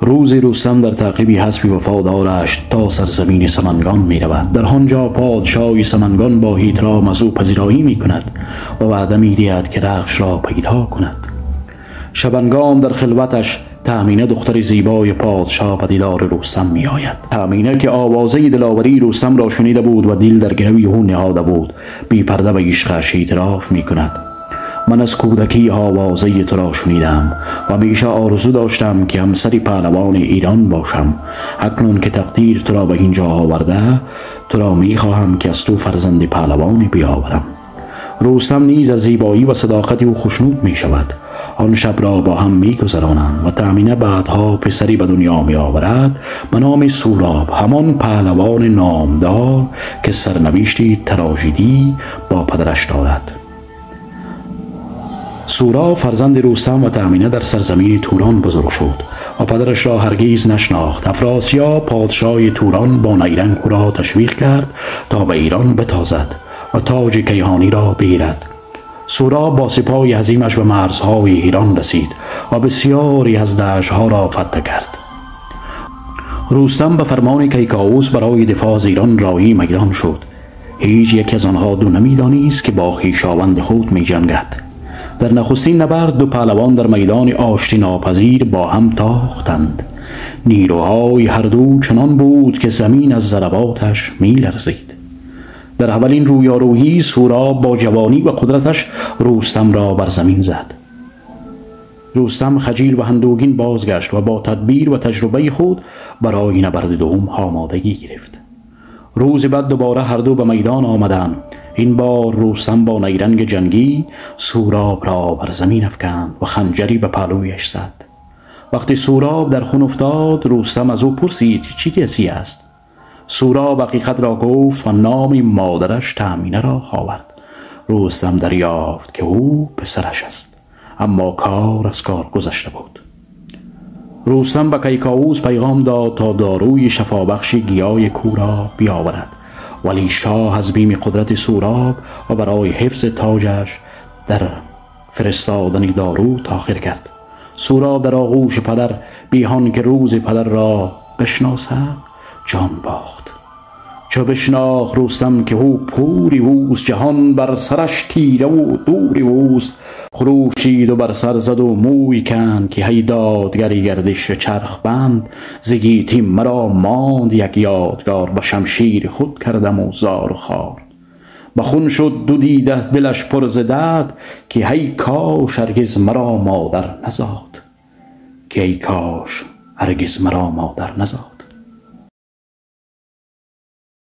روزی رستم در تعقیب اسبی وفادارش تا سرزمین سمنگان می رود. در آنجا پادشاه سمنگان با هیترام از او پذیرایی می کند و وعده می دهد که رخش را پیدا کند. شبانگام در خلوتش تأمینه دختر زیبای پادشاه به دیدار رستم می آید. تأمینه که آوازه دلاوری رستم را شنیده بود و دل در گروی او نهاده بود، بی پرده به عشقش اعتراف می کند. من از کودکی آوازه تو را شنیدم و همیشه آرزو داشتم که همسر پهلوان ایران باشم. اکنون که تقدیر تو را به اینجا آورده، تو را می خواهم که از تو فرزند پهلوانی بیاورم. رستم نیز از زیبایی و صداقت او خوشنود می شود. آن شب را با هم می گذرانند و تأمینه بعدها پسری به دنیا می آورد به نام سوراب، همان پهلوان نامدار که سرنوشتی تراژدی با پدرش دارد. سوراب فرزند رستم و تأمینه در سرزمین توران بزرگ شد و پدرش را هرگز نشناخت. افراسیاب پادشاه توران با نیرنگ او را تشویق کرد تا به ایران بتازد و تاج کیهانی را بگیرد. سوراب با سپاه عظیمش به مرزهای ایران رسید و بسیاری از دشت‌ها را فتح کرد. رستم به فرمان کیکاووس برای دفاع از ایران راهی میدان شد. هیچ یک از آنها دو نمی‌دانست که با خویشاوند خود می‌جنگد. در نخستین نبرد دو پهلوان در میدان آشتی ناپذیر با هم تاختند. نیروهای هر دو چنان بود که زمین از ضرباتش می‌لرزید. در اولین رویارویی سوراب با جوانی و قدرتش رستم را بر زمین زد. رستم خجیر و اندوهگین بازگشت و با تدبیر و تجربه خود برای نبرد دوم آمادگی گرفت. روز بعد دوباره هر دو به میدان آمدند. این بار رستم با نیرنگ جنگی سوراب را بر زمین افکند و خنجری به پهلویش زد. وقتی سوراب در خون افتاد، رستم از او پرسید چی کسی است. سوراب حقیقت را گفت و نام مادرش تأمینه را آورد. رستم دریافت که او پسرش است، اما کار از کار گذشته بود. رستم به کیکاووس پیغام داد تا داروی شفابخش گیاه کو را بیاورد، ولی شاه از بیم قدرت سوراب و برای حفظ تاجش در فرستادن دارو تاخیر کرد. سوراب در آغوش پدر بیهان که روز پدر را بشناسد جان باخت. چو بشناخت رستم که او پوری اوست، جهان بر سرش تیره و دوری اوست. خروشید و بر سر زد و موی کند که هی دادگری گردش چرخ بند. ز گیتی مرا ماند یک یادگار، به شمشیر خود کردم و زار و خوار. به خون شد دو دیده دلش پر ز درد، که هی کاش هرگز مرا مادر نزاد. که ای کاش هرگز مرا مادر نزاد.